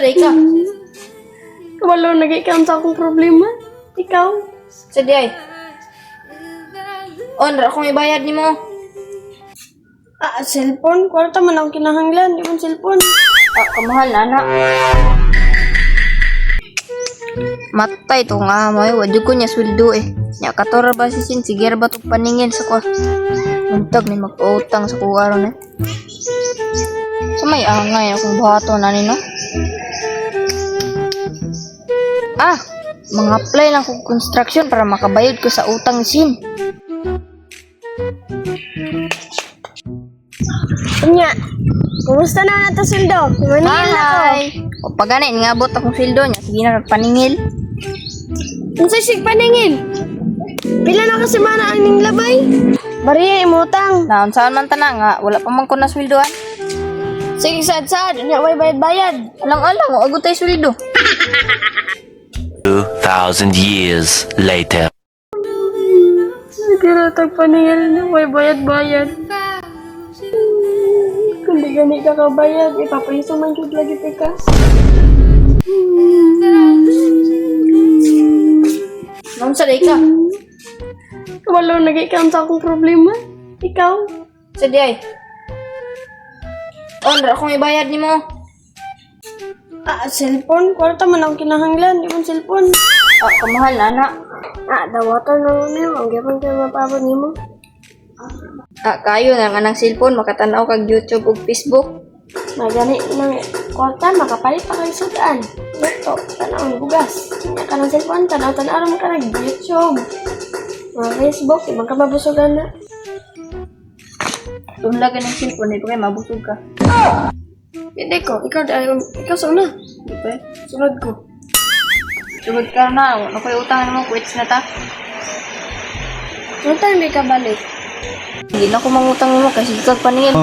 Saday ka. Wala nag-ikaw sa akong problema. Ikaw? Saday. Ra akong ibayad ni mo. Cellphone? Kwarta man ang kinahanglan. Di man cellphone. Kamahal na, anak. Matay to nga mo eh. Wadyo ko niya sweldo eh. Nya katora ba si Sin? Sige ba itong paningin sa ko? Muntag ni mag-utang sa kuwa ron eh. So may angay akong buhato na ni no? Mga apply lang kong construction para makabayad ko sa utang ni Sin. Nya, kumusta na nato sildo? Maningil na ko. Hi! O pagani, ngabot akong sildo niya. Sige na paningil. Unsay sig paningil? Pila na kasi mana ang ning labay? Bariya imutang. Naon saan man tana nga, wala pa man ko na sweldoan. Sige sad-sad, nya way bayad-bayad. Alang-alang, o agutay sweldo. 2,000 years later. Sige na tagpaningil na way bayad-bayad. Kung di gani ka kabayad, ipapahiso man jud lagi pikas. Naon saday ka. Wala nag-ikaw sa akong problema. Ikaw? Saday. Ra akong ibayad ni mo. Cellphone? Kwarta man ang kinahanglan. Di man cellphone. Kamahal na, anak. Dawaton na mo niyo. Ang gapon kayo mapabot ni mo. Kayo nga ng cellphone, makatanaw kag YouTube ug Facebook. Magani ng kwarta, makapalit pa kayo sudan. Ito, tanaw ng bugas. Kanya ka ng cellphone, tanaw-tanaw mo ka ng YouTube. Mga Facebook, ibang ka mabusugan na. Tunla ka ng cellphone, ito kayo mabusog ka. Hindi ko, ikaw sa una. Di ba? Sunod ko. Sugod ka na, ano kayo utangan mo, quits na ta. Sunod tayo may kabalik. Hindi na ako mangutang mo kasi ikaw paningin.